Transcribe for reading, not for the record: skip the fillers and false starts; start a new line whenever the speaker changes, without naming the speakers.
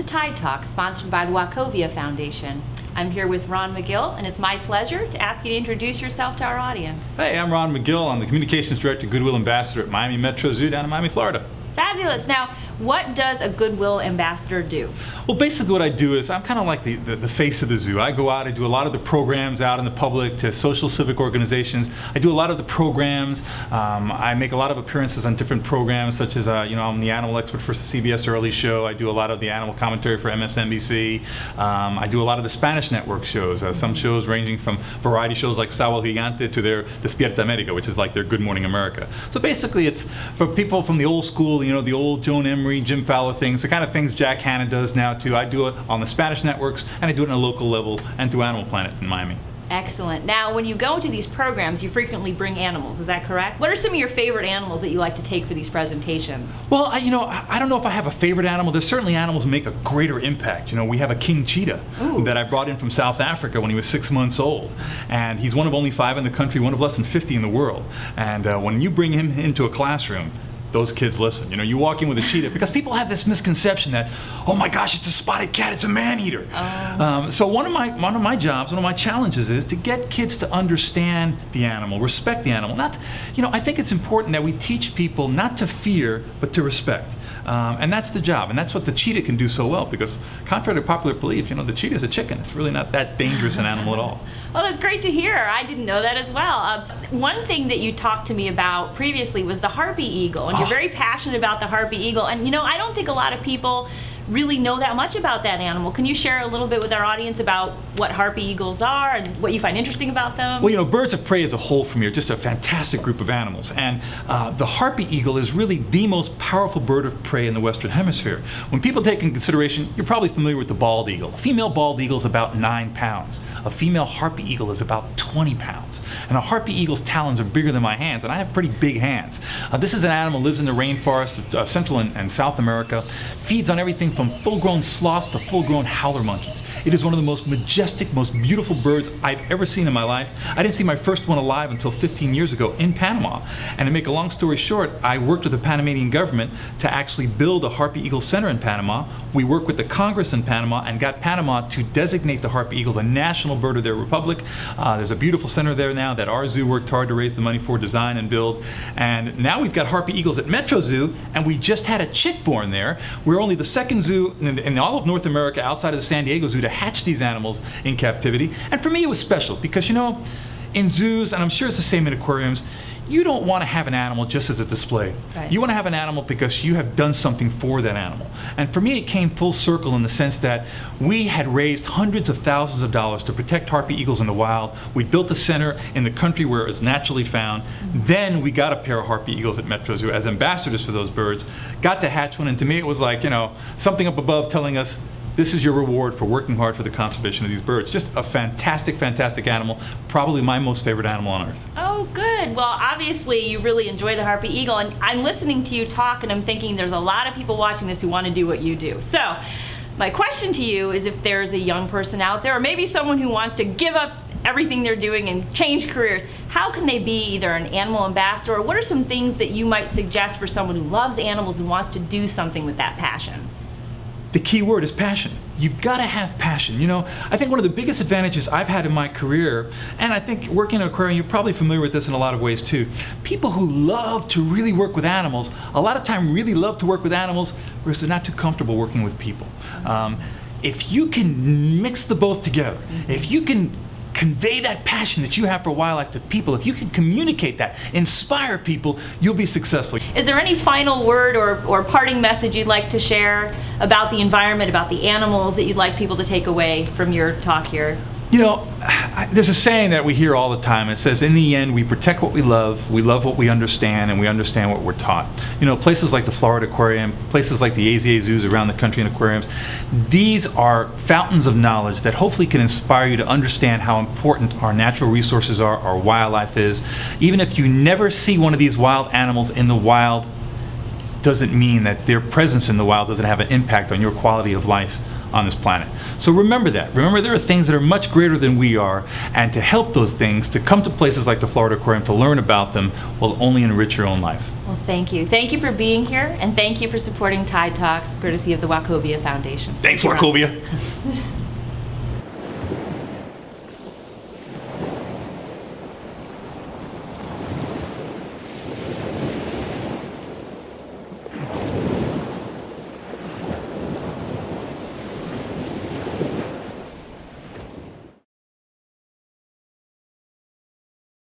Tide Talk, sponsored by the Wachovia Foundation. I'm here with Ron Magill, and it's my pleasure to ask you to introduce yourself to our audience.
Hey, I'm Ron Magill. I'm the Communications Director, Goodwill Ambassador at Miami Metro Zoo down in Miami, Florida.
Fabulous. Now, what does a Goodwill Ambassador do?
Well, basically what I do is I'm kind of like the face of the zoo. I go out, I do a lot of the programs out in the public to social civic organizations. I do a lot of the programs. I make a lot of appearances on different programs, such as, I'm the animal expert for the CBS Early Show. I do a lot of the animal commentary for MSNBC. I do a lot of the Spanish network shows, some shows ranging from variety shows like Sábado Gigante to their Despierta América, which is like their Good Morning America. So basically it's for people from the old school, the old Joan Emery, Jim Fowler things, the kind of things Jack Hanna does now too. I do it on the Spanish networks, and I do it on a local level and through Animal Planet in Miami.
Excellent. Now, when you go into these programs, you frequently bring animals, is that correct? What are some of your favorite animals that you like to take for these presentations?
Well, I don't know if I have a favorite animal. There's certainly animals that make a greater impact. We have a king cheetah that I brought in from South Africa when he was 6 months old. And he's one of only 5 in the country, one of less than 50 in the world. And when you bring him into a classroom, those kids listen. You walk in with a cheetah, because people have this misconception that, oh my gosh, it's a spotted cat, it's a man-eater. So one of my jobs, one of my challenges is to get kids to understand the animal, respect the animal. I think it's important that we teach people not to fear, but to respect. And that's the job, and that's what the cheetah can do so well, because contrary to popular belief, the cheetah is a chicken. It's really not that dangerous an animal at all.
Well, that's great to hear. I didn't know that as well. One thing that you talked to me about previously was the Harpy Eagle, and you're very passionate about the Harpy Eagle. And I don't think a lot of people really know that much about that animal. Can you share a little bit with our audience about what Harpy Eagles are and what you find interesting about them?
Well, birds of prey as a whole for me are just a fantastic group of animals. And the Harpy Eagle is really the most powerful bird of prey in the Western Hemisphere. When people take in consideration, you're probably familiar with the bald eagle. A female bald eagle is about 9 pounds. A female Harpy Eagle is about 20 pounds. And a Harpy Eagle's talons are bigger than my hands, and I have pretty big hands. This is an animal that lives in the rainforest of Central and South America, feeds on everything from full-grown sloths to full-grown howler monkeys. It is one of the most majestic, most beautiful birds I've ever seen in my life. I didn't see my first one alive until 15 years ago in Panama. And to make a long story short, I worked with the Panamanian government to actually build a Harpy Eagle Center in Panama. We worked with the Congress in Panama and got Panama to designate the Harpy Eagle the national bird of their republic. There's a beautiful center there now that our zoo worked hard to raise the money for, design and build. And now we've got Harpy Eagles at Metro Zoo, and we just had a chick born there. We're only the second zoo in all of North America outside of the San Diego Zoo to hatch these animals in captivity. And for me it was special because in zoos, and I'm sure it's the same in aquariums, you don't want to have an animal just as a display.
Right.
You want to have an animal because you have done something for that animal. And for me it came full circle in the sense that we had raised hundreds of thousands of dollars to protect Harpy Eagles in the wild. We built a center in the country where it was naturally found. Then we got a pair of Harpy Eagles at Metro Zoo as ambassadors for those birds, got to hatch one, and to me it was like, something up above telling us, this is your reward for working hard for the conservation of these birds. Just a fantastic, fantastic animal. Probably my most favorite animal on earth.
Oh, good. Well, obviously you really enjoy the Harpy Eagle, and I'm listening to you talk and I'm thinking there's a lot of people watching this who want to do what you do. So my question to you is, if there's a young person out there, or maybe someone who wants to give up everything they're doing and change careers, how can they be either an animal ambassador, or what are some things that you might suggest for someone who loves animals and wants to do something with that passion?
The key word is passion. You've got to have passion. I think one of the biggest advantages I've had in my career, and I think working in an aquarium, you're probably familiar with this in a lot of ways too. People who love to really work with animals, a lot of time really love to work with animals because they're not too comfortable working with people. If you can mix the both together, if you can convey that passion that you have for wildlife to people, if you can communicate that, inspire people, you'll be successful.
Is there any final word or parting message you'd like to share about the environment, about the animals, that you'd like people to take away from your talk here?
There's a saying that we hear all the time. It says, in the end, we protect what we love what we understand, and we understand what we're taught. Places like the Florida Aquarium, places like the AZA zoos around the country and aquariums, these are fountains of knowledge that hopefully can inspire you to understand how important our natural resources are, our wildlife is. Even if you never see one of these wild animals in the wild, doesn't mean that their presence in the wild doesn't have an impact on your quality of life on this planet. So remember that. Remember there are things that are much greater than we are, and to help those things, to come to places like the Florida Aquarium, to learn about them, will only enrich your own life.
Well, thank you. Thank you for being here, and thank you for supporting Tide Talks, courtesy of the Wachovia Foundation.
Thanks, Wachovia.